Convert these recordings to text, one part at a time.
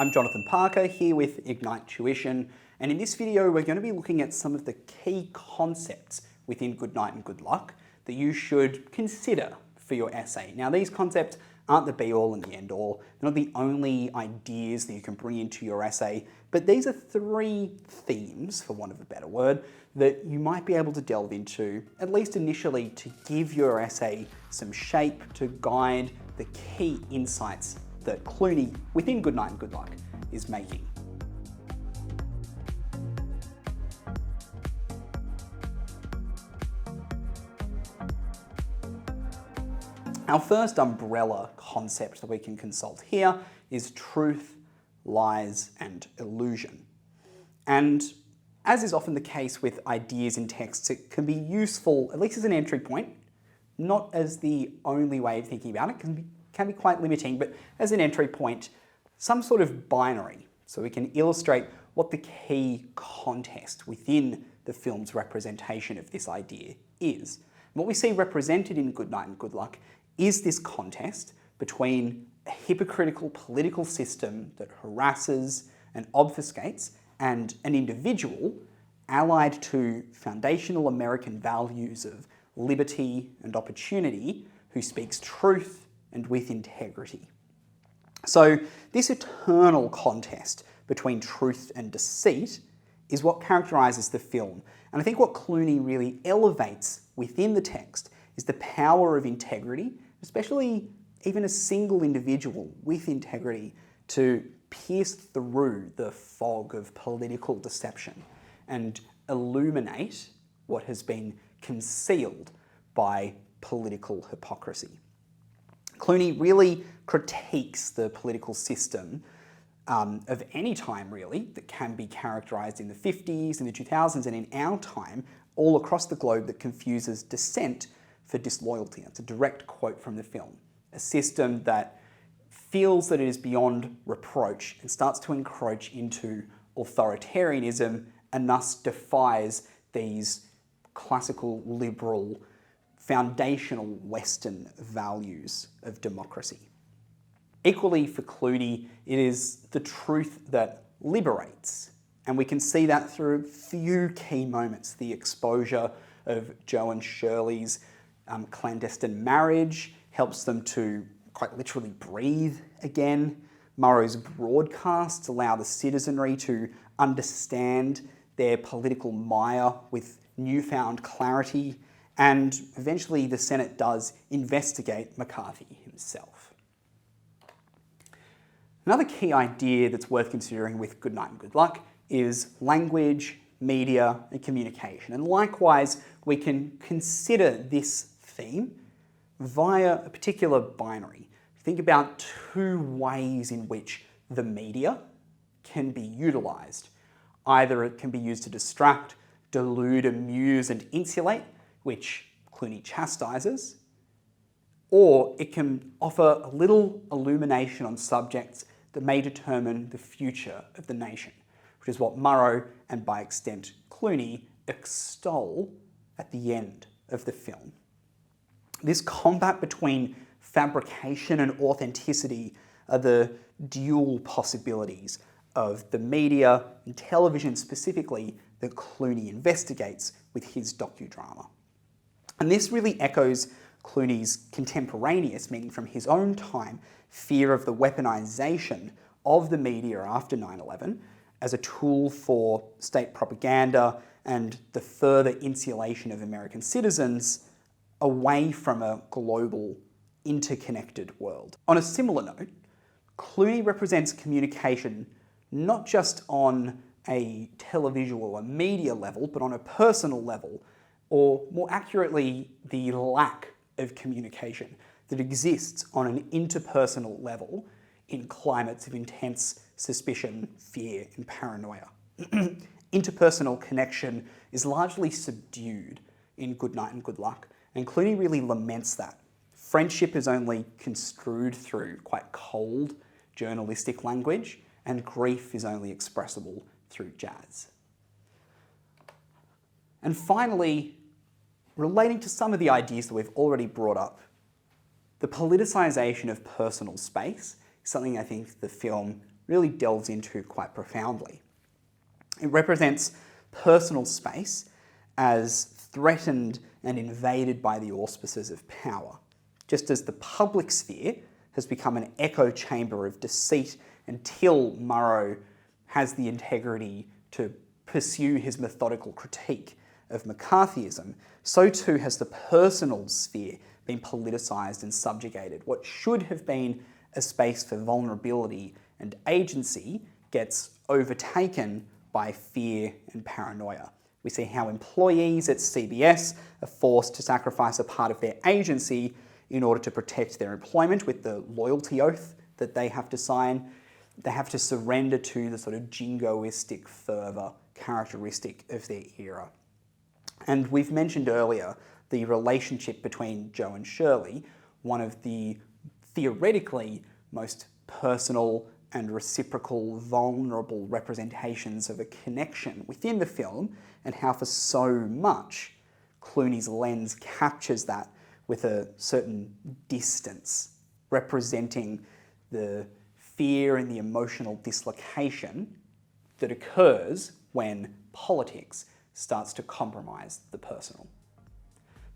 I'm Jonathan Parker here with Ignite Tuition, and in this video we're going to be looking at some of the key concepts within Good Night and Good Luck that you should consider for your essay. Now these concepts aren't the be-all and the end-all, they're not the only ideas that you can bring into your essay, but these are three themes, for want of a better word, that you might be able to delve into, at least initially, to give your essay some shape, to guide the key insights that Clooney, within Good Night and Good Luck, is making. Our first umbrella concept that we can consult here is truth, lies, and illusion. And as is often the case with ideas in texts, it can be useful, at least as an entry point, not as the only way of thinking about it, can be quite limiting, but as an entry point, some sort of binary, so we can illustrate what the key context within the film's representation of this idea is. And what we see represented in Good Night and Good Luck is this contest between a hypocritical political system that harasses and obfuscates and an individual allied to foundational American values of liberty and opportunity who speaks truth and with integrity. So this eternal contest between truth and deceit is what characterises the film. And I think what Clooney really elevates within the text is the power of integrity, especially even a single individual with integrity, to pierce through the fog of political deception and illuminate what has been concealed by political hypocrisy. Clooney really critiques the political system of any time, really, that can be characterised in the 50s and the 2000s and in our time, all across the globe, that confuses dissent for disloyalty. That's a direct quote from the film. A system that feels that it is beyond reproach and starts to encroach into authoritarianism and thus defies these classical liberal foundational Western values of democracy. Equally for Clooney, it is the truth that liberates. And we can see that through a few key moments. The exposure of Joe and Shirley's clandestine marriage helps them to quite literally breathe again. Murrow's broadcasts allow the citizenry to understand their political mire with newfound clarity. And eventually the Senate does investigate McCarthy himself. Another key idea that's worth considering with Good Night and Good Luck is language, media, and communication. And likewise, we can consider this theme via a particular binary. Think about two ways in which the media can be utilised. Either it can be used to distract, delude, amuse, and insulate, which Clooney chastises, or it can offer a little illumination on subjects that may determine the future of the nation, which is what Murrow, and by extent Clooney, extol at the end of the film. This combat between fabrication and authenticity are the dual possibilities of the media, and television specifically, that Clooney investigates with his docudrama. And this really echoes Clooney's contemporaneous, meaning from his own time, fear of the weaponization of the media after 9/11 as a tool for state propaganda and the further insulation of American citizens away from a global, interconnected world. On a similar note, Clooney represents communication not just on a televisual or media level, but on a personal level, or more accurately, the lack of communication that exists on an interpersonal level in climates of intense suspicion, fear, and paranoia. Interpersonal connection is largely subdued in Good Night and Good Luck, and Clooney really laments that. Friendship is only construed through quite cold journalistic language, and grief is only expressible through jazz. And finally, relating to some of the ideas that we've already brought up, the politicisation of personal space is something I think the film really delves into quite profoundly. It represents personal space as threatened and invaded by the auspices of power, just as the public sphere has become an echo chamber of deceit until Murrow has the integrity to pursue his methodical critique of McCarthyism, so too has the personal sphere been politicised and subjugated. What should have been a space for vulnerability and agency gets overtaken by fear and paranoia. We see how employees at CBS are forced to sacrifice a part of their agency in order to protect their employment with the loyalty oath that they have to sign. They have to surrender to the sort of jingoistic fervour characteristic of their era. And we've mentioned earlier the relationship between Joe and Shirley, one of the theoretically most personal and reciprocal, vulnerable representations of a connection within the film, and how for so much Clooney's lens captures that with a certain distance, representing the fear and the emotional dislocation that occurs when politics starts to compromise the personal.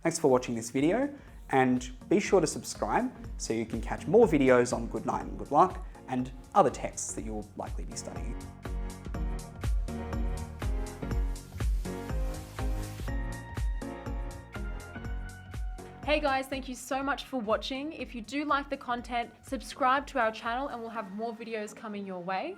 Thanks for watching this video, and be sure to subscribe so you can catch more videos on Good Night and Good Luck and other texts that you'll likely be studying. Hey guys, thank you so much for watching. If you do like the content, subscribe to our channel and we'll have more videos coming your way.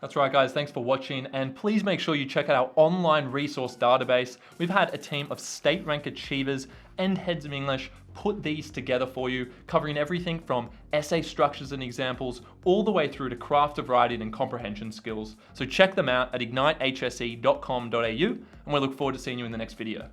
That's right guys, thanks for watching, and please make sure you check out our online resource database. We've had a team of state rank achievers and heads of English put these together for you, covering everything from essay structures and examples all the way through to craft of writing and comprehension skills. So check them out at ignitehse.com.au, and we look forward to seeing you in the next video.